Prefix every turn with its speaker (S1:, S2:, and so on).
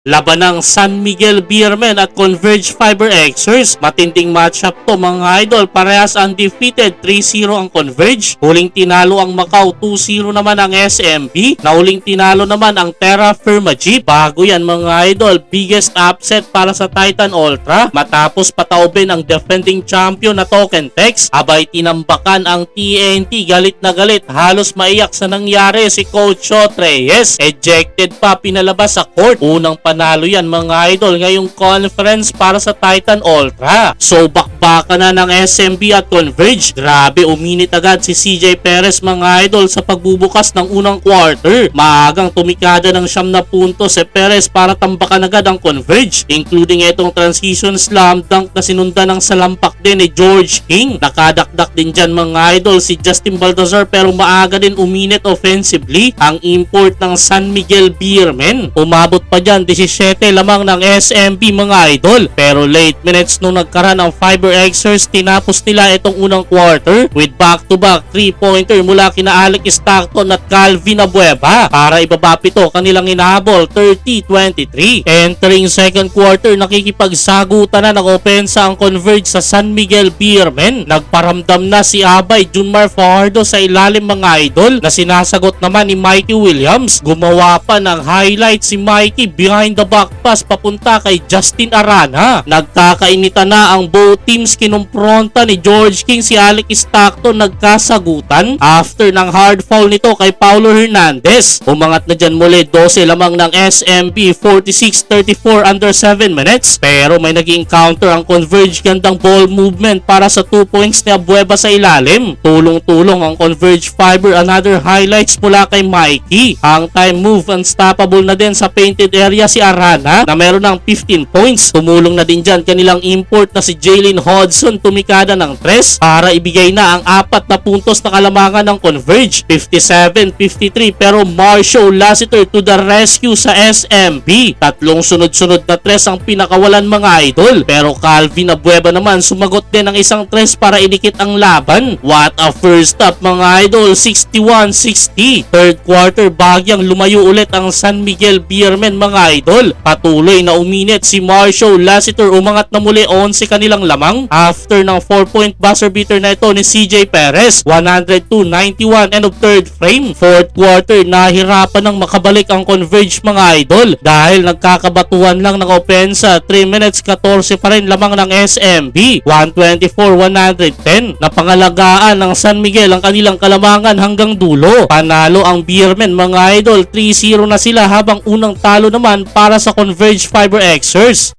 S1: Laban ng San Miguel Beermen at Converge Fiber Xers. Matinding matchup to mga idol. Parehas undefeated, 3-0 ang Converge. Huling tinalo ang Macau, 2-0 naman ang SMB. Nahuling tinalo naman ang Terra Firma Jeep. Bago yan mga idol, biggest upset para sa Titan Ultra. Matapos pataubin ang defending champion na Token Tex. Abay tinambakan ang TNT. Galit na galit. Halos maiyak sa nangyari si Coach Shot Reyes. Ejected pa, pinalabas sa court. Unang panalo yan mga idol ngayong conference para sa Titan Ultra. So bakbaka na ng SMB at Converge. Grabe, uminit agad si CJ Perez mga idol sa pagbubukas ng unang quarter. Maagang tumikada ng 9 na puntos si Perez para tambakan agad ang Converge, including itong transition slam dunk na sinundan ng salampak din ni George King. Nakadakdak din dyan mga idol si Justin Baltazar, pero maaga din uminit offensively ang import ng San Miguel Beermen. Umabot pa dyan 17 lamang ng SMB mga idol, pero late minutes nung nagkaroon ng Fiber Xers, tinapos nila itong unang quarter with back-to-back 3-pointer mula kina Alec Stockton at Calvin Abueva para ibabapito kanilang inahabol 30-23. Entering second quarter, nakikipagsagutan na ng opensa ang Converge sa San Miguel Beermen. Nagparamdam na si Abay Junmar Fajardo sa ilalim mga idol, na sinasagot naman ni Mikey Williams. Gumawa pa ng highlight si Mikey behind the back pass papunta kay Justin Arana. Nagkakainitan na ang both teams. Kinumpronta ni George King si Alec Stockton, nagkasagutan after ng hard foul nito kay Paulo Hernandez. Umangat na dyan muli, 12 lamang ng SMB, 46-34 under 7 minutes. Pero may naging counter ang Converge. Gandang ball movement para sa 2 points ni Abueva sa ilalim. Tulong-tulong ang Converge Fiber. Another highlights mula kay Mikey. Ang time move, unstoppable na din sa painted area si Arana na meron ng 15 points. Tumulong na din dyan kanilang import na si Jalen Hodgson, tumikada ng 3 para ibigay na ang 4 na puntos na kalamangan ng Converge, 57-53. Pero Marshall Lassiter to the rescue sa SMB. Tatlong sunod-sunod na 3 ang pinakawalan mga idol, pero Calvin Abueva naman sumagot din ng isang 3 para inikit ang laban. What a first stop mga idol, 61-60. Third quarter, bagyang lumayo ulit ang San Miguel Beermen mga idol. Patuloy na uminit si Marshall Lassiter. Umangat na muli, 11 kanilang lamang after ng 4-point buzzer beater na ito ni CJ Perez, 102-91 end of third frame. Fourth quarter, nahirapan ng makabalik ang Converge mga idol dahil nagkakabatuhan lang ng opensa. 3 minutes 14 pa rin lamang ng SMB, 124-110. Napangalagaan ng San Miguel ang kanilang kalamangan hanggang dulo. Panalo ang Beermen mga idol, 3-0 na sila, habang unang talo naman para sa Converge Fiber Xers.